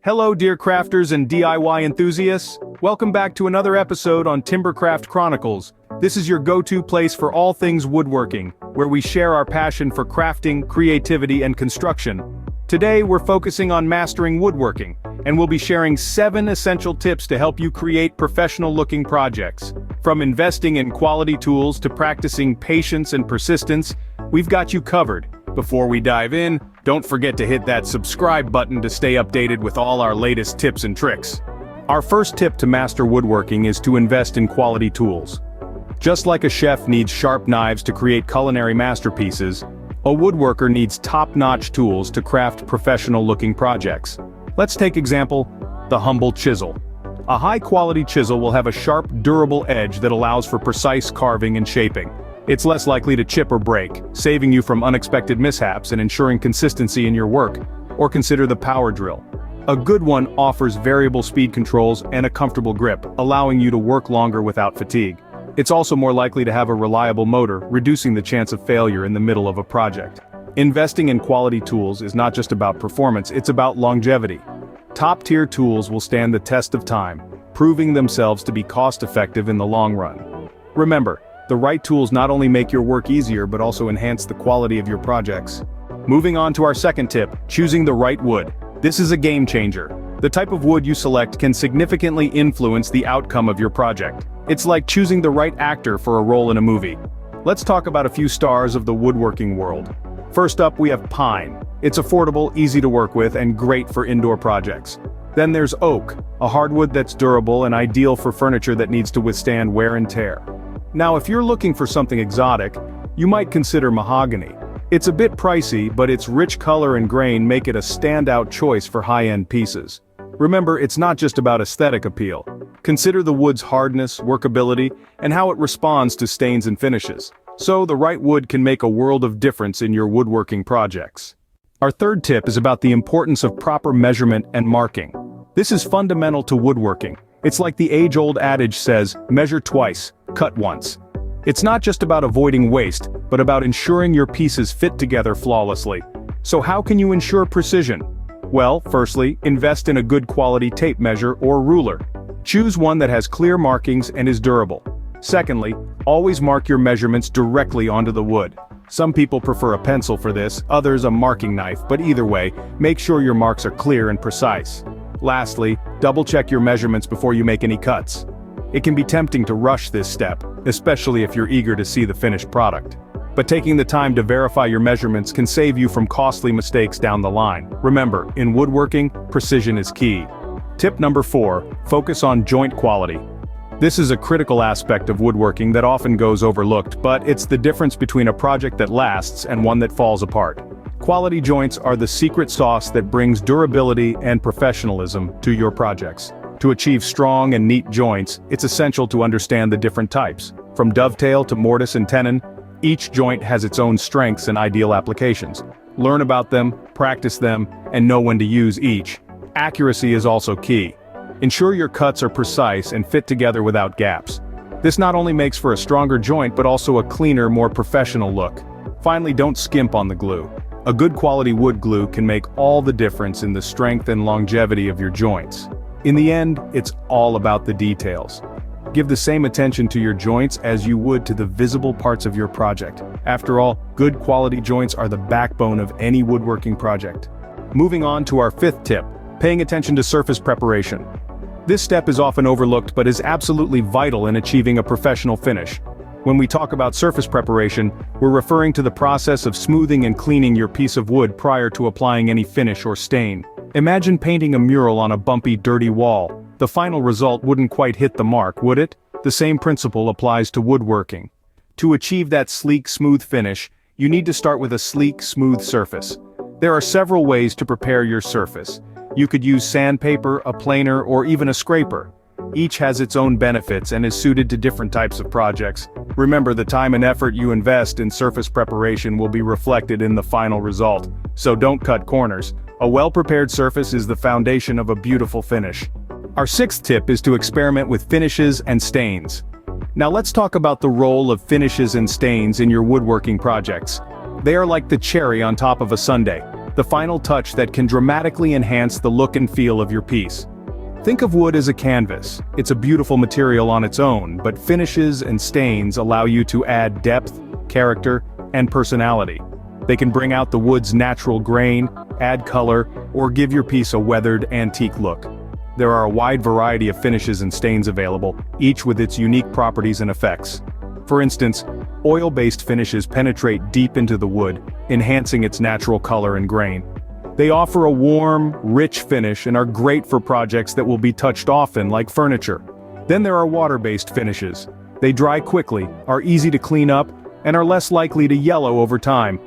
Hello dear crafters and DIY enthusiasts, welcome back to another episode on Timbercraft Chronicles. This is your go-to place for all things woodworking, where we share our passion for crafting, creativity and construction. Today we're focusing on mastering woodworking, and we'll be sharing 7 essential tips to help you create professional-looking projects. From investing in quality tools to practicing patience and persistence, we've got you covered. Before we dive in, don't forget to hit that subscribe button to stay updated with all our latest tips and tricks. Our first tip to master woodworking is to invest in quality tools. Just like a chef needs sharp knives to create culinary masterpieces, a woodworker needs top-notch tools to craft professional-looking projects. Let's take example, the humble chisel. A high-quality chisel will have a sharp, durable edge that allows for precise carving and shaping. It's less likely to chip or break, saving you from unexpected mishaps and ensuring consistency in your work. Or consider the power drill. A good one offers variable speed controls and a comfortable grip, allowing you to work longer without fatigue. It's also more likely to have a reliable motor, reducing the chance of failure in the middle of a project. Investing in quality tools is not just about performance, it's about longevity. Top-tier tools will stand the test of time, proving themselves to be cost-effective in the long run. Remember, the right tools not only make your work easier but also enhance the quality of your projects. Moving on to our second tip, choosing the right wood. This is a game changer. The type of wood you select can significantly influence the outcome of your project. It's like choosing the right actor for a role in a movie. Let's talk about a few stars of the woodworking world. First up, we have pine. It's affordable, easy to work with, and great for indoor projects. Then there's oak, a hardwood that's durable and ideal for furniture that needs to withstand wear and tear. Now, if you're looking for something exotic, you might consider mahogany. It's a bit pricey, but its rich color and grain make it a standout choice for high-end pieces. Remember, it's not just about aesthetic appeal. Consider the wood's hardness, workability, and how it responds to stains and finishes. So, the right wood can make a world of difference in your woodworking projects. Our third tip is about the importance of proper measurement and marking. This is fundamental to woodworking. It's like the age-old adage says, measure twice, cut once. It's not just about avoiding waste, but about ensuring your pieces fit together flawlessly. So how can you ensure precision? Well, firstly, invest in a good quality tape measure or ruler. Choose one that has clear markings and is durable. Secondly, always mark your measurements directly onto the wood. Some people prefer a pencil for this, others a marking knife, but either way, make sure your marks are clear and precise. Lastly, double-check your measurements before you make any cuts. It can be tempting to rush this step, especially if you're eager to see the finished product. But taking the time to verify your measurements can save you from costly mistakes down the line. Remember, in woodworking, precision is key. Tip number 4, focus on joint quality. This is a critical aspect of woodworking that often goes overlooked, but it's the difference between a project that lasts and one that falls apart. Quality joints are the secret sauce that brings durability and professionalism to your projects. To achieve strong and neat joints, it's essential to understand the different types. From dovetail to mortise and tenon, each joint has its own strengths and ideal applications. Learn about them, practice them, and know when to use each. Accuracy is also key. Ensure your cuts are precise and fit together without gaps. This not only makes for a stronger joint but also a cleaner, more professional look. Finally, don't skimp on the glue. A good quality wood glue can make all the difference in the strength and longevity of your joints. In the end, it's all about the details. Give the same attention to your joints as you would to the visible parts of your project. After all, good quality joints are the backbone of any woodworking project. Moving on to our 5th tip, paying attention to surface preparation. This step is often overlooked but is absolutely vital in achieving a professional finish. When we talk about surface preparation, we're referring to the process of smoothing and cleaning your piece of wood prior to applying any finish or stain. Imagine painting a mural on a bumpy, dirty wall. The final result wouldn't quite hit the mark, would it? The same principle applies to woodworking. To achieve that sleek, smooth finish, you need to start with a sleek, smooth surface. There are several ways to prepare your surface. You could use sandpaper, a planer, or even a scraper. Each has its own benefits and is suited to different types of projects. Remember, the time and effort you invest in surface preparation will be reflected in the final result. So don't cut corners. A well-prepared surface is the foundation of a beautiful finish. Our 6th tip is to experiment with finishes and stains. Now let's talk about the role of finishes and stains in your woodworking projects. They are like the cherry on top of a sundae. the final touch that can dramatically enhance the look and feel of your piece. Think of wood as a canvas. It's a beautiful material on its own, but finishes and stains allow you to add depth, character, and personality. They can bring out the wood's natural grain, add color, or give your piece a weathered, antique look. There are a wide variety of finishes and stains available, each with its unique properties and effects. For instance, oil-based finishes penetrate deep into the wood, enhancing its natural color and grain. They offer a warm, rich finish and are great for projects that will be touched often, like furniture. Then there are water-based finishes. They dry quickly, are easy to clean up, and are less likely to yellow over time.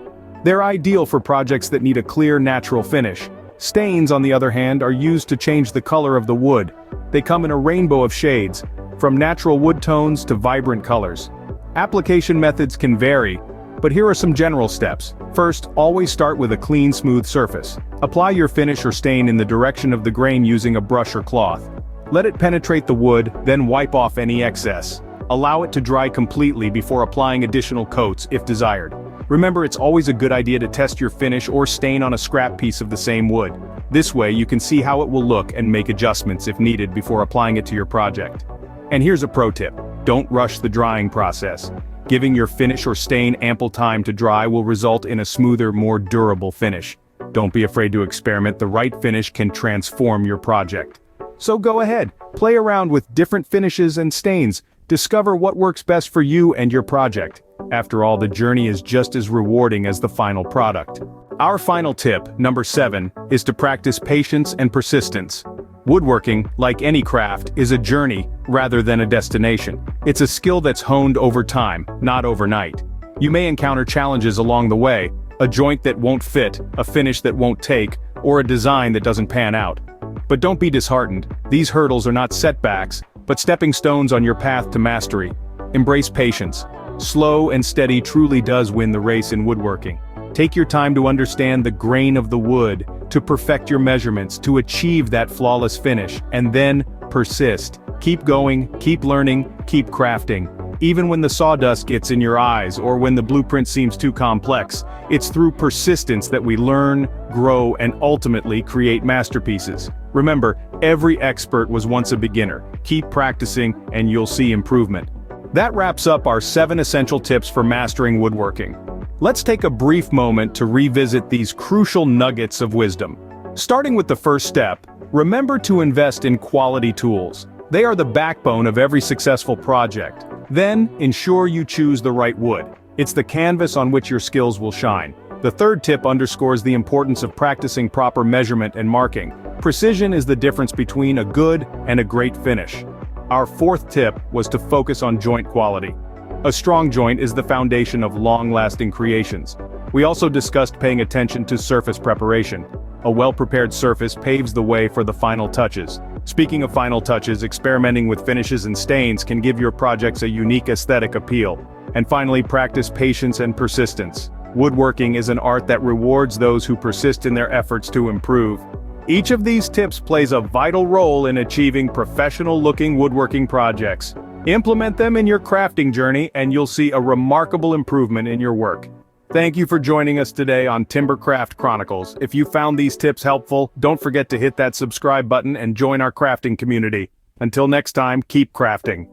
They're ideal for projects that need a clear, natural finish. Stains, on the other hand, are used to change the color of the wood. They come in a rainbow of shades, from natural wood tones to vibrant colors. Application methods can vary, but here are some general steps. First, always start with a clean, smooth surface. Apply your finish or stain in the direction of the grain using a brush or cloth. Let it penetrate the wood, then wipe off any excess. Allow it to dry completely before applying additional coats if desired. Remember, it's always a good idea to test your finish or stain on a scrap piece of the same wood. This way you can see how it will look and make adjustments if needed before applying it to your project. And here's a pro tip: don't rush the drying process. Giving your finish or stain ample time to dry will result in a smoother, more durable finish. Don't be afraid to experiment. The right finish can transform your project. So go ahead, play around with different finishes and stains. Discover what works best for you and your project. After all, the journey is just as rewarding as the final product. Our final tip, number 7, is to practice patience and persistence. Woodworking, like any craft, is a journey rather than a destination. It's a skill that's honed over time, not overnight. You may encounter challenges along the way: a joint that won't fit, a finish that won't take, or a design that doesn't pan out. But don't be disheartened. These hurdles are not setbacks, but stepping stones on your path to mastery. Embrace patience. Slow and steady truly does win the race in woodworking. Take your time to understand the grain of the wood, to perfect your measurements, to achieve that flawless finish, and then persist. Keep going, keep learning, keep crafting. Even when the sawdust gets in your eyes or when the blueprint seems too complex, it's through persistence that we learn, grow, and ultimately create masterpieces. Remember, every expert was once a beginner. Keep practicing and you'll see improvement. That wraps up our 7 essential tips for mastering woodworking. Let's take a brief moment to revisit these crucial nuggets of wisdom. Starting with the first step, remember to invest in quality tools. They are the backbone of every successful project. Then, ensure you choose the right wood. It's the canvas on which your skills will shine. The third tip underscores the importance of practicing proper measurement and marking. Precision is the difference between a good and a great finish. Our fourth tip was to focus on joint quality. A strong joint is the foundation of long-lasting creations. We also discussed paying attention to surface preparation. A well-prepared surface paves the way for the final touches. Speaking of final touches, experimenting with finishes and stains can give your projects a unique aesthetic appeal. And finally, practice patience and persistence. Woodworking is an art that rewards those who persist in their efforts to improve. Each of these tips plays a vital role in achieving professional-looking woodworking projects. Implement them in your crafting journey and you'll see a remarkable improvement in your work. Thank you for joining us today on Timbercraft Chronicles. If you found these tips helpful, don't forget to hit that subscribe button and join our crafting community. Until next time, keep crafting.